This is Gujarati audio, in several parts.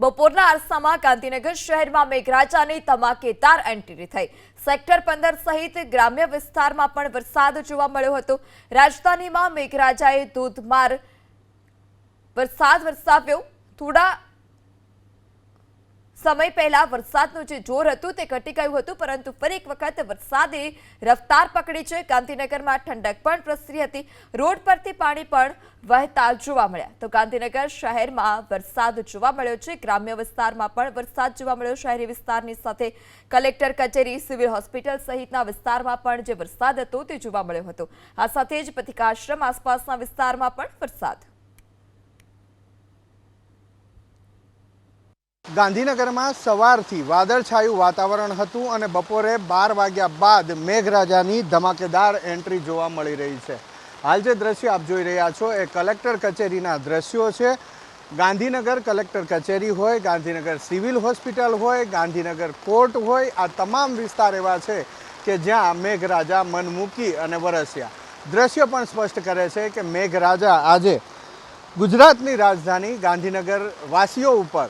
બપોરના અરસામાં ગાંધીનગર શહેરમાં મેઘરાજાની ધમાકેદાર એન્ટ્રી થઈ। સેક્ટર 15 સહિત ગ્રામ્ય વિસ્તારમાં પણ વરસાદ જોવા મળ્યો હતો। રાજધાનીમાં મેઘરાજાએ ધોધમાર વરસાદ વરસાવ્યો। થોડા સમય પહેલા વરસાદનું જે જોર હતું તે ઘટી ગયું હતું, પરંતુ ફરી એક વખત વરસાદે રફતાર પકડી છે। ગાંધીનગરમાં ઠંડક પણ પ્રસરી હતી। રોડ પરથી પાણી પણ વહેતા જોવા મળ્યા। તો ગાંધીનગર શહેરમાં વરસાદ જોવા મળ્યો છે। ગ્રામ્ય વિસ્તારમાં પણ વરસાદ જોવા મળ્યો। શહેરી વિસ્તારની સાથે કલેક્ટર કચેરી, સિવિલ હોસ્પિટલ સહિતના વિસ્તારમાં પણ જે વરસાદ હતો તે જોવા મળ્યો હતો। આ સાથે જ પથિકાશ્રમ આસપાસના વિસ્તારમાં પણ વરસાદ। ગાંધીનગરમાં સવારથી વાદળછાયું વાતાવરણ હતું અને બપોરે 12 વાગ્યા બાદ મેઘરાજાની ધમાકેદાર એન્ટ્રી જોવા મળી રહી છે। હાલ જે દ્રશ્ય આપ જોઈ રહ્યા છો એ કલેક્ટર કચેરીના દ્રશ્યો છે। ગાંધીનગર કલેક્ટર કચેરી હોય, ગાંધીનગર સિવિલ હોસ્પિટલ હોય, ગાંધીનગર કોર્ટ હોય, આ તમામ વિસ્તાર એવા છે કે જ્યાં મેઘરાજા મન મૂકી અને વરસ્યા। દ્રશ્ય પણ સ્પષ્ટ કરે છે કે મેઘરાજા આજે ગુજરાતની રાજધાની ગાંધીનગર વાસીઓ ઉપર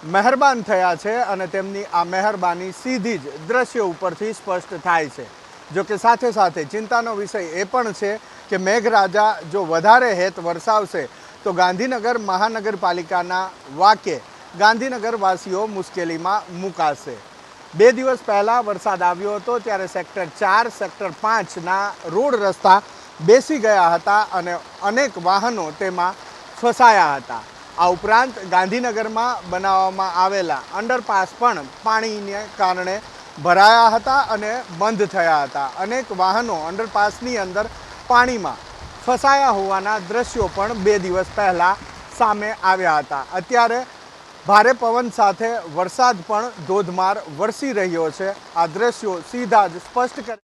મહેરબાન થયા છે અને તેમની આ મહેરબાની સીધી જ દ્રશ્યો ઉપરથી સ્પષ્ટ થાય છે। જો કે સાથે સાથે ચિંતાનો વિષય એ પણ છે કે મેઘરાજા જો વધારે હેત વરસાવશે તો ગાંધીનગર મહાનગરપાલિકાના વાકે ગાંધીનગર વાસીઓ મુશ્કેલીમાં મુકાશે। 2 દિવસ પહેલાં વરસાદ આવ્યો હતો ત્યારે સેક્ટર 4, સેક્ટર 5ના રોડ રસ્તા બેસી ગયા હતા અને અનેક વાહનો તેમાં ફસાયા હતા। આ ઉપરાંત ગાંધીનગરમાં બનાવવામાં આવેલા અંડરપાસ પણ પાણીને કારણે ભરાયા હતા અને બંધ થયા હતા। અનેક વાહનો અંડરપાસની અંદર પાણીમાં ફસાયા હોવાના દ્રશ્યો પણ 2 દિવસ પહેલાં સામે આવ્યા હતા। અત્યારે ભારે પવન સાથે વરસાદ પણ ધોધમાર વરસી રહ્યો છે। આ દ્રશ્યો સીધા જ સ્પષ્ટ કરે